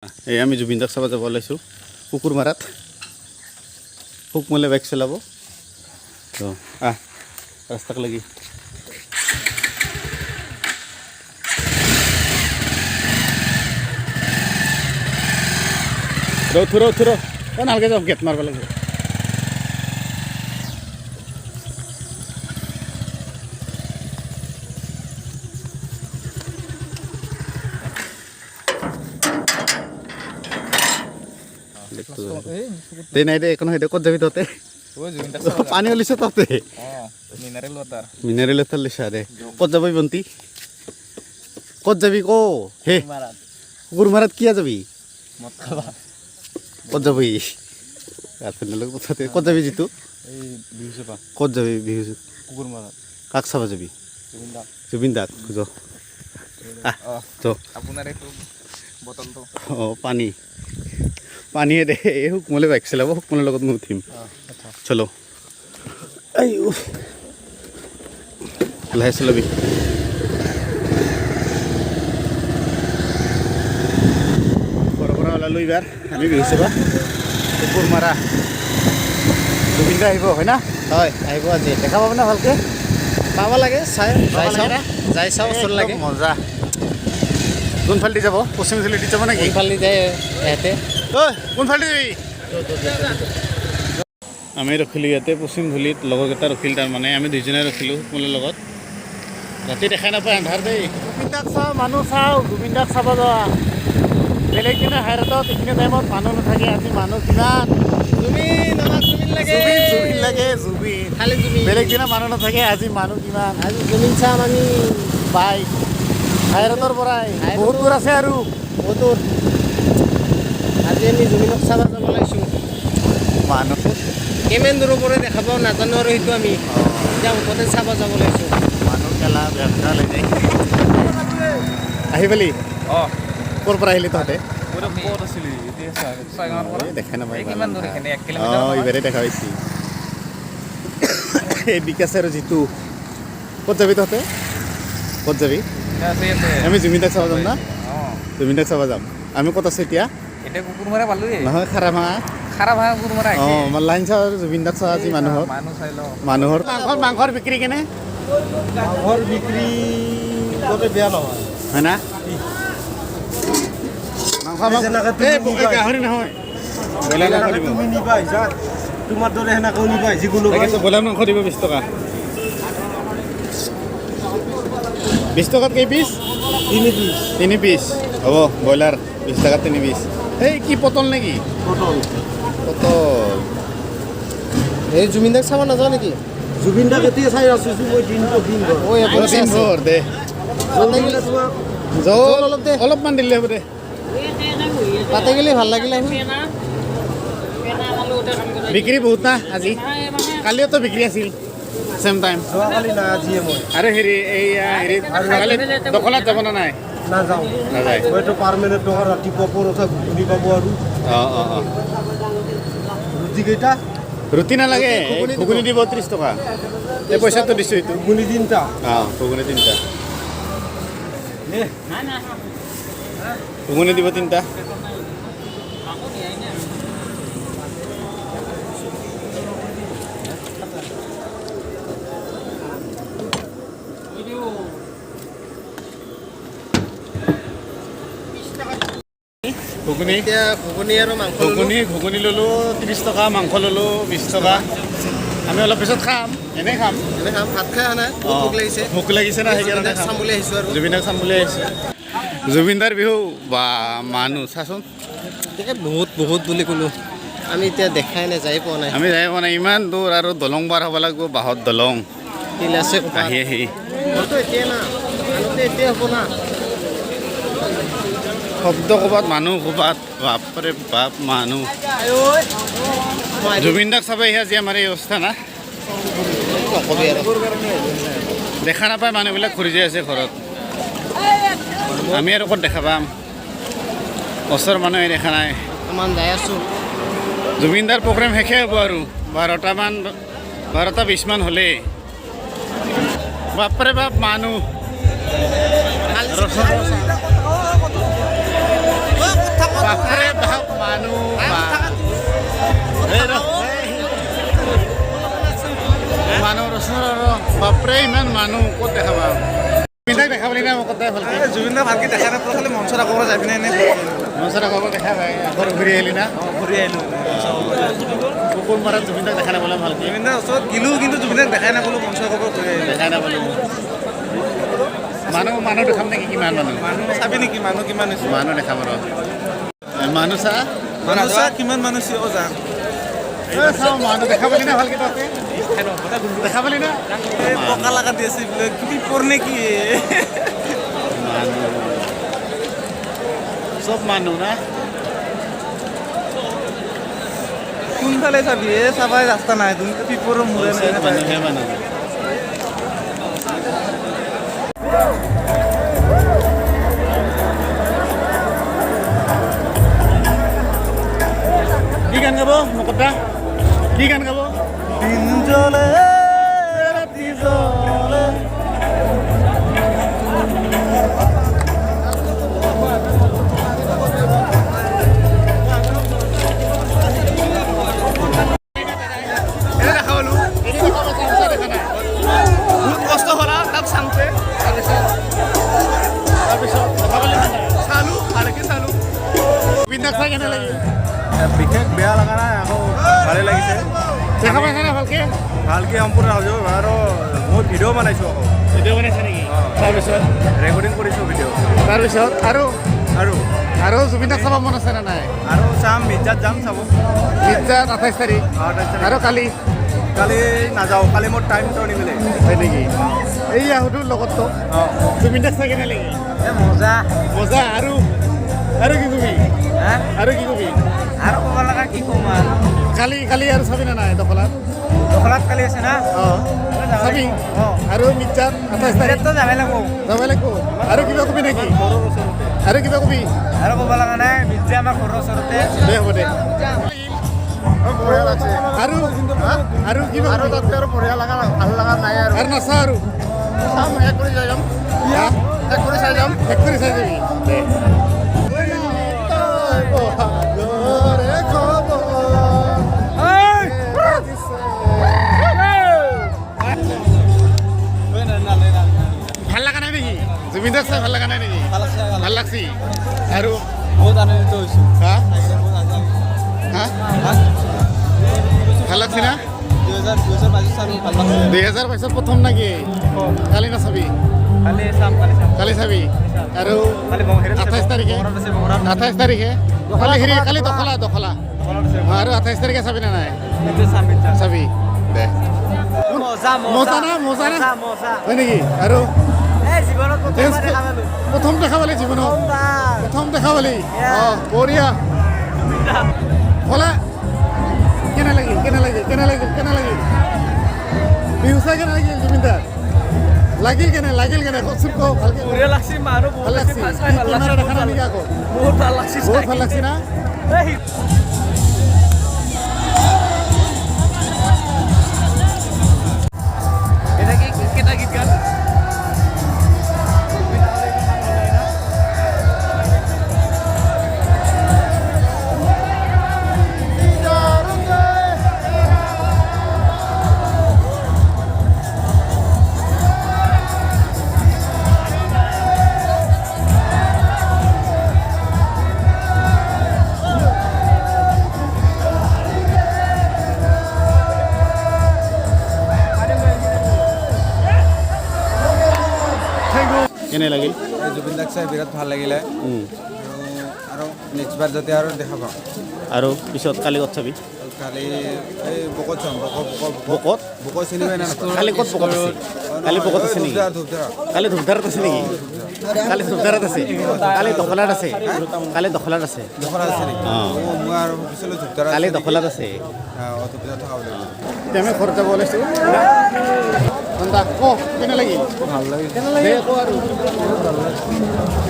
এই আমি জুবিন দাক চাব যাব ওলাইছোঁ কুকুৰ মাৰাত সুকমলে বাইক চলাব তো ৰাস্তাক লাগি থুৰ নালগে যাওঁ গেট মাৰিব লাগিব দে নাই দে এখন ক'ত যাবি তহঁতে পানী ওলিছে তহঁতে মিনাৰেল ৱাটাৰ লৈছা দে ক'ত যাবি বন্তি ক'ত যাবি ক হে কুকুৰ মাৰাত কিয় যাবি ক'ত যাবি গাৰ্লফ্ৰেণ্ডৰ কথাতে ক'ত যাবি যিটো ক'ত যাবি বিহু কুকুৰ মাৰাত কাক চাব যাবি জুবিন দাক খোজ অঁ পানীয়ে দে এই সুকমলে বাইক চলাব সুকমলৰ লগত মই উঠিম চলো এই লাহে চলাবি ঘৰৰ পৰা ওলালোঁ এইবাৰ আমি বিহু চাবা কুকুৰ মাৰা জুবিন দা আহিব হয় না হয় আহিব আজি দেখা পাব না ভালকৈ পাব লাগে যাই চাওঁ ওচৰ লাগে মজা কোনফালেদি যাব পশ্চিম ফালেদি যাব নেকি কোনফালে যায় ইয়াতে ঐ কোনফালেদি যাবি আমি ৰখিলোঁ ইয়াতে পশ্চিম ধূলিত লগৰকেইটা ৰখিল তাৰমানে আমি দুইজনে ৰখিলোঁ সুকমলৰ লগত ৰাতি দেখাই নাপায় আন্ধাৰ দেই জুবিন দাক চাওঁ মানুহ চাওঁ জুবিন দাক চাব যোৱা বেলেগ দিনা হাইৰাটত এইখিনি টাইমত মানুহ নাথাকে আজি মানুহ কিমান জুবিন লাগে জুবিন খালি জুবিন বেলেগ দিনা মানুহ নাথাকে আজি মানুহ কিমান আজি জুবিন চাম আমি বাইক হাইৰাটৰ পৰাই বহুত দূৰ আছে আৰু বহুত দূৰ আজি আমি জুবিনক চাব যাব লাগিছোঁ মানুহ কিমান দূৰৰ পৰা দেখা পাওঁ নাজানো আৰু সেইটো আমি এতিয়া মুঠতে চাব যাব লাগিছোঁ মানুহ খেলা বেয়া লৈ যায় আহি পালি অঁ ক'ৰ পৰা আহিলি তহঁতে ক'ত আছিলি দেখাই নাপায় কিমান দূৰ এইখিনি 1 অঁ কিলোমিটাৰ এইবাৰে দেখা পাইছি এই বিকাশ আৰু জিতু ক'ত যাবি তহঁতে ক'ত যাবি আমি জুবিন দাক চাব যাম না অঁ জুবিন দাক চাব যাম আমি ক'ত আছোঁ এতিয়া এতিয়া কুকুৰ মাৰা পালোঁৱে নহয় খাৰা ভাঙা খাৰা ভাঙা কুকুৰ মাৰা অঁ আমাৰ লাইন চাওঁ আৰু জুবিন দাক চাওঁ আজি মানুহৰ মানুহ চাই লওঁ মাংসৰ বিক্ৰী কেনে ঘৰ বিক্ৰী গোটেই বেয়া নহয় হয় না গাহৰি নহয় ব্ৰইলাৰ মাংস দিব তুমি নিবা আহিছা তোমাৰ দৰে সেনেকেও নিবা যিকোনো ব্ৰইলাৰ মাংস দিব 20 টকা 20 টকাত কেই পিচ 3 পিচ হ'ব ব্ৰইলাৰ 20 টকাত 3 পিচ এই কি পটল নেকি পটল এই জুবিন দাক চাব নাযাওঁ নেকি জুবিন দাক এতিয়া চাই আছোঁ মই দিনটো ভৰ দে জল অলপ দে অলপমান দিলে হ'ব দে তাতে গ'লে ভাল লাগিলে আমি বিক্ৰী বহুত না আজি কালিওতো বিক্ৰী আছিল চেম টাইম যোৱাকালি না আজিয়ে মই আৰু হেৰি এইয়া হেৰি কালি দখলাত যাব না নাই নাযাওঁ নাযায় মইতো পাৰ্মানেণ্ট টকা ৰাতিপুৱা পৰঠা ঘুগুনি পাব আৰু অঁ ৰুটি কেইটা ৰুটি নালাগে ঘুগুনি দিব 30 টকা এই পইচাটো দিছোঁ এইটো ঘুগুনি তিনিটা অঁ ঘুগুনি 3টা ঘুগুনি দিব 3টা ঘুগুনি এতিয়া ঘুগুনি আৰু মাংস ঘুগুনি ল'লোঁ 30 টকা মাংস ল'লোঁ 20 টকা আমি অলপ পিছত খাম এনেই খাম এনে খাম ভাত খাই অহা নাই বহুত ভোক লাগিছে ভোক লাগিছে না সেইকাৰণে চাম বুলি আহিছোঁ আৰু জুবিনক চাম বুলি আহিছোঁ জুবিনদাৰ বিহু বা মানুহ চাচোন বহুত বুলি ক'লোঁ আমি এতিয়া দেখাই নাই যাই পোৱা নাই আমি যাই পোৱা নাই ইমান দূৰ আৰু দলং পাৰ হ'ব লাগিব বাঁহৰ দলং শিল আছে আহি ঘৰটো এতিয়া না মানুহটো এতিয়া হ'ব না শব্দ ক'ৰবাত মানুহ ক'ৰবাত বাপৰে বাপ মানুহ জুবিন দাক চাব আহি আজি আমাৰ এই অৱস্থা না নকবি আৰু দেখা নাপায় মানুহবিলাক ঘূৰি যাই আছে ঘৰত আমি আৰু ক'ত দেখা পাম ওচৰৰ মানুহে দেখা নাই অকণমান যাই আছোঁ জুবিনদাৰ প্ৰগ্ৰেম শেষে হ'ব আৰু 12:20 মান হ'লে বাপৰে বাপ মানুহ বাপৰে বাপ মানুহ মানুহ ৰচনা বাপৰে ইমান মানুহ ক'ত দেখাবা জুবিনদাক দেখা পালি না মোক ক'ত ভালকে জুবিনদা ভালকে দেখা নাপালোঁ খালি মঞ্চত আকৌ যাই পিনে এনে মঞ্চত আকৌ দেখা পাই আকৌ ঘূৰি আহিলি না ঘূৰি আহিলোঁ কুকুৰ মাৰাত জুবিনদাক দেখা নাপালে ভালকে জুবিনদাৰ ওচৰত গিলোঁ কিন্তু জুবিনদাক দেখাই নাপালোঁ মঞ্চত আকৌ ঘূৰি আহিলোঁ দেখাই নাপালোঁ মানুহ দেখাম নেকি কিমান মানুহ মানুহ চাবি নেকি মানুহ কিমান হৈছে মানুহ দেখাম আৰু মানুহ চা মানুহ চা কিমান মানুহ হৈছে অ' যাম চাওঁ মানুহ দেখা পালি না ভালকে তাতে দেখা পালি না পকা লাগা দি আছে বোলে পিপৰ নে কি মানুহ চব মানুহ না কোনফালে চাবি এ চাবাই ৰাস্তা নাই তুমি পিপৰৰ মূৰে চব মানুহে মানুহ কি গান গাব মুকুতা কি গান গাব দিন জ্বলে ৰাতি জ্বলে এটা দেখা পালো বহুত কষ্ট হ'ল তাক চাওঁতে তাৰপিছত দেখা পালি চালোঁ ভালকৈ চালোঁ জুবিনদাক চাই কেনে লাগিল বিশেষ বেয়া লগা নাই আকৌ ভালে লাগিছে দেখা পাইছা না ভালকে ভালকৈ সম্পূৰ্ণ হৈ যাব আৰু মই ভিডিঅ' বনাইছোঁ আকৌ ভিডিঅ' বনাইছা নেকি তাৰপিছত ৰেকৰ্ডিং কৰিছোঁ ভিডিঅ' তাৰপিছত আৰু আৰু আৰু জুবিনদাক চাব মন আছে নে নাই আৰু চাম মিৰ্জাত যাম চাব মিৰ্জাত 28 তাৰিখ আৰু কালি কালি নাযাওঁ কালি মোৰ টাইমটো নিমিলে হয় নেকি এই আহুটোৰ লগততো অঁ জুবিনদাক চাই কেনে লাগিল মজা মজা আৰু কি কবি আৰু কি কবি আৰু ক'ব লগা কি ক'ম আৰু কালি আৰু চাবি না নাই দখলাত দখলাত কালি আছে না অঁ চাবি অঁ আৰু মিৰ্জাত 28 তাৰিখ তো যাবই লাগিব যাব লাগিব আৰু কিবা কবি নেকি আৰু কিবা কবি আৰু ক'ব লগা নাই মিৰ্জা আমাৰ ঘৰৰ ওচৰতে দে হ'ব দে বঢ়িয়া লাগছে আৰু কিবা আৰু তাতকৈ আৰু বঢ়িয়া লগা ভাল লগা নাই আৰু নাচা আৰু চাম এক কৰি যাই যাম এক কৰি চাই যাম এক কৰি চাই যাবি দে ভাল লগা নাই নেকি জুবিনদাক চাই ভাল লগা নাই নেকি ভাল লাগছি আৰু বহুত আনন্দিত হৈছোঁ হা হা ভাল লাগছি না 2025 চালোঁ ভাল লাগছে 2025 প্ৰথম নেকি কালি নাচাবি কালি চাম কালি চাম কালি চাবি আৰু কালি 28 তাৰিখে 28 তাৰিখে কালি দখলা আৰু 28 তাৰিখে চাবি না নাই চাবি দে মজা না হয় নেকি আৰু প্ৰথম দেখা পালি জীৱনত প্ৰথম দেখা পালি অঁ বঢ়িয়া হ'লে কেনে লাগিল বিহু চাই কেনে লাগিল জুবিনদাৰ লাগিল কেনে কচোন কওঁ ভালকে বঢ়িয়া লাগছে মানুহ ভাল লাগছি কেমেৰা দেখা নাই নেকি আকৌ বহুত ভাল লাগছে বহুত ভাল লাগছি না এটা কি কেটা গীত গান কেনে লাগিল জুবিনদাক চাই বিৰাট ভাল লাগিলে আৰু নেক্সটবাৰ যাতে আৰু দেখা পাওঁ আৰু পিছত কালি ক'ত চাবি কালি এই বকত চাম বকত বকত চিনি পাই না কালি ক'ত বকত আছে কালি বকত আছে নেকি কালি ধূপধাৰত আছে নেকি কালি ধূপধাৰত আছে কালি দখলাত আছে কালি দখলাত আছে দখলাত আছে নেকি অঁ মই আৰু পিছলৈ ধূপধাৰা কালি দখলাত আছে ধূপধাৰা থকা বুলি এতিয়া আমি ঘৰত যাব ওলাইছোঁ ক কেনে লাগিল ভাল লাগিল দে ক আৰু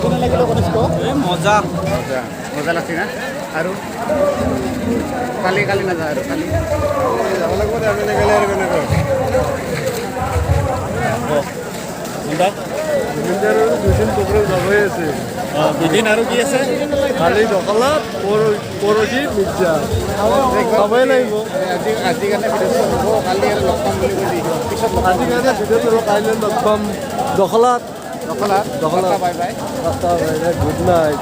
কেনে লাগিল গণেশ ক মজা মজা লাগছে না আৰু কালি নাযায় আৰু কালি যাব লাগিব আমি নেগেলে আৰু কেনেকৈ কোনটা জুবিনদাৰ দুদিন প্ৰগ্ৰেম যাবই আছে বিদিন আৰু কি আছে কালি দখলাত পৰহি মিৰ্জা খাবই লাগিব আজিকালি ভিডিঅ' হ'ব কালি আৰু লগ পাম বুলি কৈ পিছত আজিকালি ভিডিঅ'টো কাইলৈ লগ পাম দখলাত দখলাত দখলাত বাই বাই গুড নাইট